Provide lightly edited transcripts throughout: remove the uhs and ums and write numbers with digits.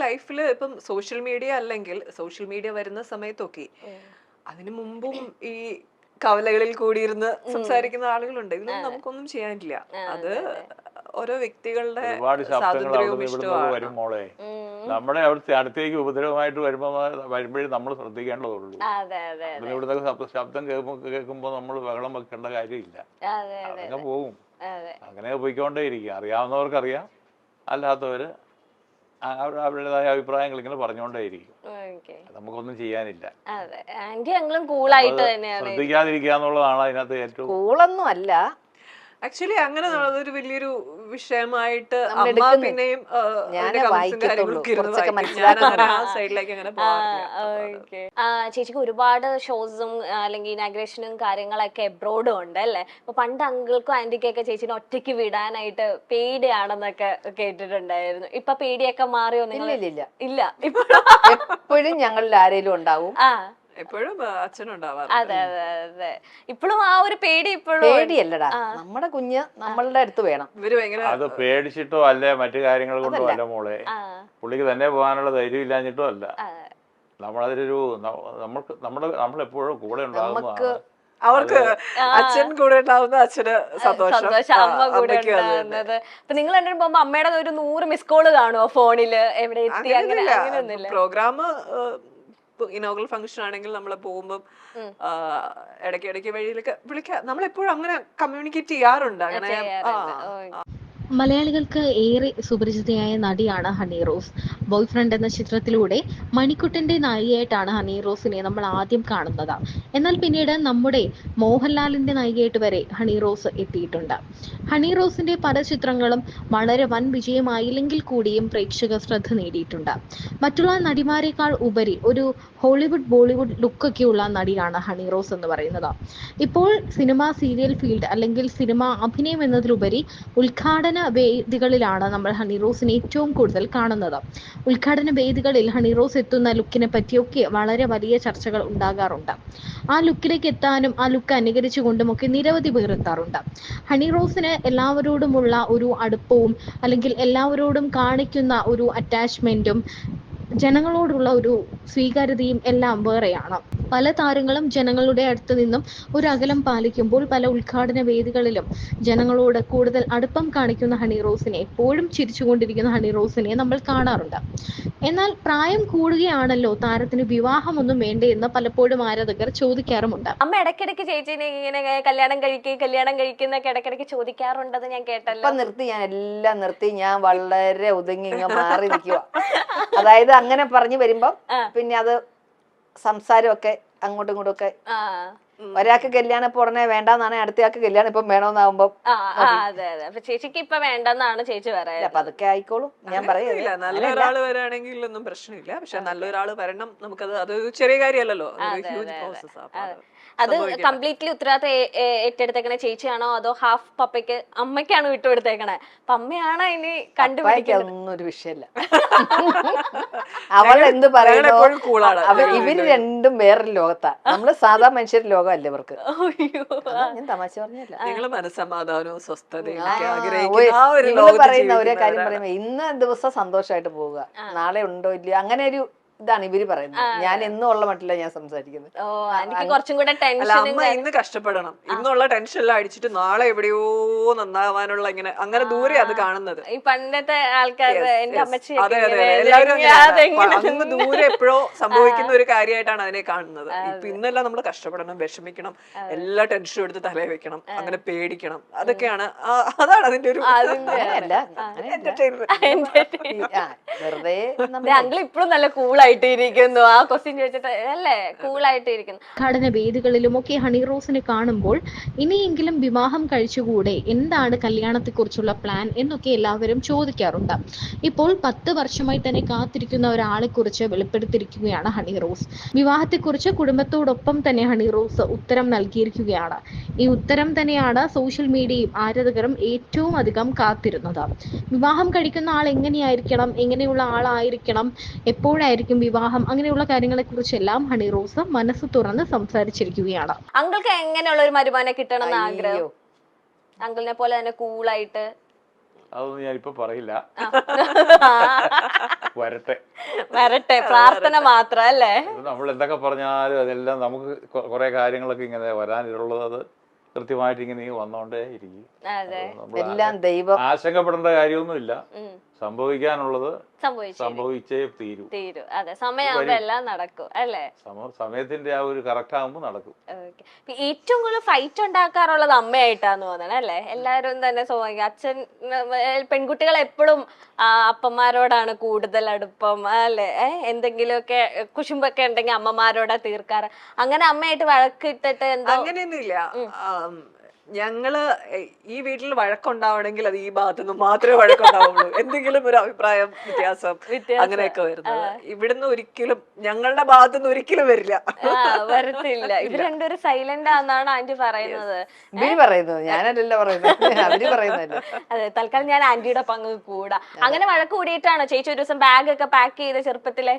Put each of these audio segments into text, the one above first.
ലൈഫിൽ ഇപ്പം social media അല്ലെങ്കിൽ സോഷ്യൽ മീഡിയ വരുന്ന സമയത്തൊക്കെ അതിനു മുമ്പും ഈ കവലകളിൽ കൂടിയിരുന്ന് സംസാരിക്കുന്ന ആളുകളുണ്ട്. ഇതിലൊന്നും നമുക്കൊന്നും ചെയ്യാനില്ല. അത് ഓരോ വ്യക്തികളുടെ ഒരുപാട് ശബ്ദങ്ങൾ സ്വാതന്ത്ര്യവും അവിടെ ഇവിടുന്ന് ഇഷ്ടമാണ്. വരും മോളെ. നമ്മുടെ അവിടുത്തെ അടുത്തേക്ക് ഉപദ്രവമായിട്ട് വരുമ്പോഴേ നമ്മൾ ശ്രദ്ധിക്കേണ്ടതുള്ളൂ. അവിടെ ഇവിടുന്ന് ശബ്ദം കേൾക്കുമ്പോൾ നമ്മൾ ബഹളം വെക്കേണ്ട കാര്യമില്ല. അതങ്ങനെ പോകും. അങ്ങനെ പോയിക്കൊണ്ടേ ഇരിക്കും. അറിയാവുന്നവർക്കറിയാം, അല്ലാത്തവര് അവരുടേതായ അഭിപ്രായങ്ങൾ ഇങ്ങനെ പറഞ്ഞുകൊണ്ടേയിരിക്കും. നമുക്കൊന്നും ചെയ്യാനില്ല. ശ്രദ്ധിക്കാതിരിക്കുക എന്നുള്ളതാണ് അതിനകത്ത് ഏറ്റവും. കൂളൊന്നും അല്ല ആക്ച്വലി അങ്ങനെ ഒരു വലിയൊരു വിഷയമായിട്ട് അമ്മ പിന്നെയും ചേച്ചിക്ക് ഒരുപാട് ഷോസും അല്ലെങ്കിൽ ഇനാഗ്രേഷനും കാര്യങ്ങളൊക്കെ എബ്രോഡും ഉണ്ട് അല്ലേ? അപ്പൊ പണ്ട് അങ്കിൾക്കും ആന്റിക്കൊക്കെ ചേച്ചിനെ ഒറ്റയ്ക്ക് വിടാനായിട്ട് പേടിയാണെന്നൊക്കെ കേട്ടിട്ടുണ്ടായിരുന്നു. ഇപ്പൊ പേടിയൊക്കെ മാറിയോ? ഇല്ല, എപ്പോഴും ഞങ്ങളിൽ ആരെങ്കിലും ഉണ്ടാവും. എപ്പോഴും അച്ഛനുണ്ടാവാറ്. അതെ അതെ അതെ. ഇപ്പോഴും ആ ഒരു പേടി ഇപ്പോഴും പേടിയല്ലടാ, നമ്മുടെ കുഞ്ഞ് നമ്മളുടെ അടുത്ത് വേണം. അത് പേടിച്ചിട്ടോ അല്ലേ മറ്റു കാര്യങ്ങൾ കൊണ്ടോ അല്ല മോളെ. പുള്ളിക്ക് തന്നെ പോകാനുള്ള ധൈര്യം ഇല്ലാഞ്ഞിട്ടോ അല്ല. നമ്മളതിലൊരു നമ്മളെപ്പോഴും കൂടെ ഉണ്ടാകുന്നതാണ്. അവർക്ക് അച്ഛൻ കൂടെ ഉണ്ടാവുന്ന അച്ഛന് സന്തോഷം, അമ്മ കൂടെ ഉണ്ടാവുന്നത്. അപ്പൊ നിങ്ങൾ രണ്ടും പോകുമ്പോ അമ്മയുടെ ഒരു 100 മിസ് കോള് കാണുമോ ഫോണില്? എവിടെ എത്തി? അങ്ങനെയൊന്നുമില്ല. പ്രോഗ്രാം ഇനോഗ്രൽ ഫംഗ്ഷൻ ആണെങ്കിൽ നമ്മൾ പോകുമ്പോൾ ഇടയ്ക്ക് വഴിയിലൊക്കെ വിളിക്കാം. നമ്മളെപ്പോഴും അങ്ങനെ കമ്മ്യൂണിക്കേറ്റ് ചെയ്യാറുണ്ട്. അങ്ങനെ മലയാളികൾക്ക് ഏറെ സുപരിചിതയായ നടിയാണ് ഹണി റോസ്. ബോയ് ഫ്രണ്ട് എന്ന ചിത്രത്തിലൂടെ മണിക്കുട്ടന്റെ നായികയായിട്ടാണ് ഹണി റോസിനെ നമ്മൾ ആദ്യം കാണുന്നത്. എന്നാൽ പിന്നീട് നമ്മുടെ മോഹൻലാലിന്റെ നായികയായിട്ട് വരെ ഹണി റോസ് എത്തിയിട്ടുണ്ട്. ഹണി റോസിന്റെ പല ചിത്രങ്ങളും വളരെ വൻ വിജയമായില്ലെങ്കിൽ കൂടിയും പ്രേക്ഷക ശ്രദ്ധ നേടിയിട്ടുണ്ട്. മറ്റുള്ള നടിമാരെക്കാൾ ഉപരി ഒരു ഹോളിവുഡ് ബോളിവുഡ് ലുക്കൊക്കെയുള്ള നടിയാണ് ഹണി റോസ് എന്ന് പറയുന്നത്. ഇപ്പോൾ സിനിമ സീരിയൽ ഫീൽഡ് അല്ലെങ്കിൽ സിനിമ അഭിനയം എന്നതിലുപരി ഉദ്ഘാടന വേദികളിലാണ് നമ്മൾ ഹണി റോസിനെ ഏറ്റവും കൂടുതൽ കാണുന്നത്. ഉദ്ഘാടന വേദികളിൽ ഹണി റോസ് എത്തുന്ന ലുക്കിനെ പറ്റിയൊക്കെ വളരെ വലിയ ചർച്ചകൾ ഉണ്ടാകാറുണ്ട്. ആ ലുക്കിലേക്ക് എത്താനും ആ ലുക്ക് അനുകരിച്ചുകൊണ്ടും ഒക്കെ നിരവധി പേർ എത്താറുണ്ട്. ഹണി റോസിന് എല്ലാവരോടുമുള്ള ഒരു അടുപ്പവും അല്ലെങ്കിൽ എല്ലാവരോടും കാണിക്കുന്ന ഒരു അറ്റാച്ച്മെന്റും ജനങ്ങളോടുള്ള ഒരു സ്വീകാര്യതയും എല്ലാം വേറെയാണ്. പല താരങ്ങളും ജനങ്ങളുടെ അടുത്ത് നിന്നും ഒരു അകലം പാലിക്കുമ്പോൾ പല ഉദ്ഘാടന വേദികളിലും ജനങ്ങളോട് കൂടുതൽ അടുപ്പം കാണിക്കുന്ന ഹണി റോസിനെ, എപ്പോഴും ചിരിച്ചുകൊണ്ടിരിക്കുന്ന ഹണി റോസിനെ നമ്മൾ കാണാറുണ്ട്. എന്നാൽ പ്രായം കൂടുകയാണല്ലോ, താരത്തിന് വിവാഹമൊന്നും വേണ്ടേ എന്ന് പലപ്പോഴും ആരാധകർ ചോദിക്കാറുമുണ്ട്. അമ്മ ഇടയ്ക്കിടയ്ക്ക് ചേച്ചിനെ ഇങ്ങനെ കല്യാണം കഴിക്കുന്നൊക്കെ ഇടയ്ക്കിടയ്ക്ക് ചോദിക്കാറുണ്ടെന്ന് ഞാൻ കേട്ടല്ലോ. ഞാൻ എല്ലാം നിർത്തി, ഞാൻ വളരെ ഒതുങ്ങി മാറി നിൽക്കുക. അതായത് അങ്ങനെ പറഞ്ഞു വരുമ്പോ പിന്നെ അത് സംസാരമൊക്കെ അങ്ങോട്ടും ഇങ്ങോട്ടും ഒക്കെ. ഒരാൾക്ക് കല്യാണം ഇപ്പൊ ഉടനെ വേണ്ടെന്നാണ്, അടുത്തയാൾക്ക് കല്യാണം ഇപ്പം വേണമെന്നാവുമ്പോ ചേച്ചിക്ക് ഇപ്പൊ വേണ്ടെന്നാണ് ചേച്ചി പറയാ. അപ്പൊ അതൊക്കെ ആയിക്കോളും. ഞാൻ പറയില്ല, നല്ലൊരാള് വരാണെങ്കിൽ ഒന്നും പ്രശ്നമില്ല. പക്ഷെ നല്ലൊരാള് വരണം, നമുക്കത് അതൊരു ചെറിയ കാര്യമല്ലല്ലോ. അത് കംപ്ലീറ്റ്ലി ഉത്തരവാദിത്തം ഏറ്റെടുത്തേക്കണേ ചേച്ചിയാണോ അതോ ഹാഫ് പപ്പയ്ക്ക് അമ്മയ്ക്കാണ് വിട്ടുകൊടുത്തേക്കണേ? അപ്പൊ അമ്മയാണോ ഇനി കണ്ടുപിടിക്കുന്നത്? ഒന്നും ഒരു വിഷയമല്ല. അവൾ എന്ത് പറയുന്നു, ഇവര് രണ്ടും വേറൊരു ലോകത്താ. നമ്മള് സാധാ മനുഷ്യരുടെ ലോകമല്ല ഇവർക്ക്. ഞാൻ തമാശ പറഞ്ഞല്ല. നിങ്ങള് മനസ്സമാധാനവും സ്വസ്ഥതയും പറയുന്ന ഒരേ കാര്യം പറയുമ്പോ ഇന്ന് ദിവസം സന്തോഷമായിട്ട് പോവുക, നാളെ ഉണ്ടോ ഇല്ലയോ അങ്ങനെ ഒരു ഇതാണ് ഇവര് പറയുന്നത്. ഞാൻ എന്നും ഉള്ള മട്ടില്ല ഞാൻ സംസാരിക്കുന്നത്. അമ്മ ഇന്ന് കഷ്ടപ്പെടണം, ഇന്നുള്ള ടെൻഷനെല്ലാം അടിച്ചിട്ട് നാളെ എവിടെയോ നന്നാവാനുള്ള അങ്ങനെ ദൂരെ അത് കാണുന്നത്. ഈ പണ്ടത്തെ ആൾക്കാർ അതെ അതെ, എല്ലാവരും അങ്ങ് ദൂരെ എപ്പോഴോ സംഭവിക്കുന്ന ഒരു കാര്യമായിട്ടാണ് അതിനെ കാണുന്നത്. ഇപ്പൊ ഇന്നെല്ലാം നമ്മൾ കഷ്ടപ്പെടണം, വിഷമിക്കണം, എല്ലാ ടെൻഷനും എടുത്ത് തലയിൽ വെക്കണം, അങ്ങനെ പേടിക്കണം. അതൊക്കെയാണ്, അതാണ് അതിന്റെ ഒരു അങ്കിൾ ഇപ്പോഴും നല്ല കൂളായിട്ടിരിക്കുന്നു. ആ ക്വസ്റ്റ്യൻ ചോദിച്ചിട്ട് അല്ലേ കൂളായിട്ടിരിക്കുന്നു. ഉദ്ഘാടന വേദികളിലുമൊക്കെ ഹണി റോസിനെ കാണുമ്പോൾ ഇനിയെങ്കിലും വിവാഹം കഴിച്ചുകൂടെ, എന്താണ് കല്യാണത്തെ കുറിച്ചുള്ള പ്ലാൻ എന്നൊക്കെ എല്ലാവരും ചോദിക്കാറുണ്ട്. ഇപ്പോൾ 10 വർഷമായി തന്നെ കാത്തിരിക്കുന്ന ഒരാളെ കുറിച്ച് വെളിപ്പെടുത്തിയിരിക്കുകയാണ് ഹണി റോസ്. വിവാഹത്തെക്കുറിച്ച് കുടുംബത്തോടൊപ്പം തന്നെ ഹണി റോസ് ഉത്തരം നൽകിയിരിക്കുകയാണ്. ഈ ഉത്തരം തന്നെയാണ് സോഷ്യൽ മീഡിയയും ആരാധകരും ഏറ്റവും അധികം കാത്തിരുന്നത്. വിവാഹം കഴിക്കുന്ന ആൾ എങ്ങനെയായിരിക്കണം, എങ്ങനെയുള്ള ആളായിരിക്കണം, എപ്പോഴായിരിക്കും വിവാഹം, അങ്ങനെയുള്ള കാര്യങ്ങളെ കുറിച്ചെല്ലാം ഹണി റോസ് മനസ്സ് തുറന്ന് സംസാരിച്ചിരിക്കുകയാണ്. അങ്കിൾക്ക് എങ്ങനെയുള്ള ഒരു മരുമാനെ കിട്ടണം എന്ന് ആഗ്രഹം? അങ്കിളിനെ പോലെ തന്നെ കൂളായിട്ട്. അതൊന്നും ഞാനിപ്പോ പറയില്ല. വരട്ടെ വരട്ടെ, പ്രാർത്ഥന മാത്രം അല്ലേ? നമ്മൾ എന്തൊക്കെ പറഞ്ഞാലും അതെല്ലാം നമുക്ക് കുറെ കാര്യങ്ങളൊക്കെ ഇങ്ങനെ വരാനുള്ളത് അത് കൃത്യമായിട്ട് ഇങ്ങനെ വന്നോണ്ടേ ഇരിക്കും. എല്ലാം ദൈവം. ആശങ്കപ്പെടേണ്ട കാര്യമൊന്നുമില്ല. സംഭവിക്കാനുള്ളത് സംഭവിച്ചേ തീരൂ. അതെ, സമയമാകുമ്പോ എല്ലാം നടക്കും അല്ലേ? സമയത്തിന്റെ ആ ഒരു കറക്റ്റ് ആകുമ്പോ നടക്കും. ഏറ്റവും കൂടുതൽ ഫൈറ്റ് ഉണ്ടാക്കാറുള്ളത് അമ്മയായിട്ടാന്ന് തോന്നണം അല്ലേ? എല്ലാരും തന്നെ സ്വാഭാവികം. അച്ഛൻ, പെൺകുട്ടികൾ എപ്പോഴും അപ്പന്മാരോടാണ് കൂടുതൽ അടുപ്പം അല്ലെ? എന്തെങ്കിലുമൊക്കെ കുശുമ്പൊക്കെ ഉണ്ടെങ്കിൽ അമ്മമാരോടാ തീർക്കാറ്. അങ്ങനെ അമ്മയായിട്ട് വഴക്കിട്ടിട്ട് എന്താ? അങ്ങനെയൊന്നുമില്ല. ഞങ്ങള് ഈ വീട്ടിൽ വഴക്കുണ്ടാവണമെങ്കിൽ അത് ഈ ഭാഗത്തുനിന്ന് മാത്രമേ വഴക്കുണ്ടാവുള്ളൂ. എന്തെങ്കിലും ഒരു അഭിപ്രായം വ്യത്യാസം അങ്ങനെയൊക്കെ വരുന്നത് ഇവിടുന്ന് ഒരിക്കലും ഞങ്ങളുടെ ഭാഗത്തുനിന്ന് ഒരിക്കലും വരില്ല. വരത്തില്ല. ഇവര് രണ്ടുപേരും സൈലന്റ് ആണെന്നാണ് ആന്റി പറയുന്നത്. ഇവര് പറയുന്നത്, ഞാനല്ലല്ലോ പറയുന്നത്, അവര് പറയുന്നല്ലോ. അതെ, തൽക്കാലം ഞാൻ ആന്റിയുടെ പങ്ക് കൂടാ. അങ്ങനെ വഴക്ക് കൂടിയിട്ടാണോ ചേച്ചി ഒരു ദിവസം ബാഗ് ഒക്കെ പാക്ക് ചെയ്ത് ചെറുപ്പത്തിലെ?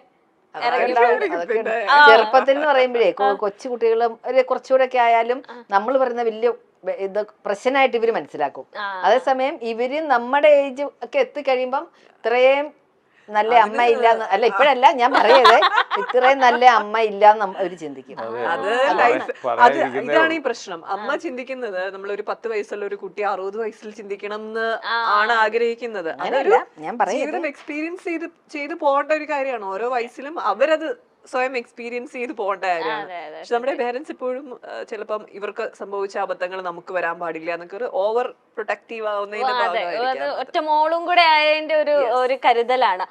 ചെറുപ്പത്തിൽ എന്ന് പറയുമ്പോഴേ കൊച്ചു കുട്ടികളും കുറച്ചുകൂടെ ഒക്കെ ആയാലും നമ്മൾ പറയുന്ന വലിയ ഇത് പ്രശ്നമായിട്ട് ഇവര് മനസ്സിലാക്കും. അതേസമയം ഇവര് നമ്മുടെ ഏജ് ഒക്കെ എത്തിക്കഴിയുമ്പം ഇത്രയും നല്ല അമ്മ ഇല്ല, അല്ല ഇപ്പഴല്ല ഞാൻ പറയതേ, ഇത്രയും നല്ല അമ്മ ഇല്ലാന്ന് അവര് ചിന്തിക്കും. അത് ഇതാണ് ഈ പ്രശ്നം. അമ്മ ചിന്തിക്കുന്നത് നമ്മളൊരു 10 വയസ്സുള്ള ഒരു കുട്ടി 60 വയസ്സിൽ ചിന്തിക്കണം എന്ന് ആണ് ആഗ്രഹിക്കുന്നത്. ജീവിതം എക്സ്പീരിയൻസ് ചെയ്ത് പോകേണ്ട ഒരു കാര്യമാണ്. ഓരോ വയസ്സിലും അവരത് സ്വയം എക്സ്പീരിയൻസ് ചെയ്ത് പോകേണ്ട കാര്യമാണ്. പക്ഷെ നമ്മുടെ പേരൻസ് ഇപ്പോഴും ചിലപ്പം ഇവർക്ക് സംഭവിച്ച അബദ്ധങ്ങൾ നമുക്ക് വരാൻ പാടില്ല എന്നൊക്കെ ഓവർ പ്രൊട്ടക്റ്റീവ് ആവുന്നതിന്റെ ഭാഗമായിരിക്കും. ഒറ്റ മോളും കൂടെ ആയതിന്റെ ഒരു കരുതലാണ്.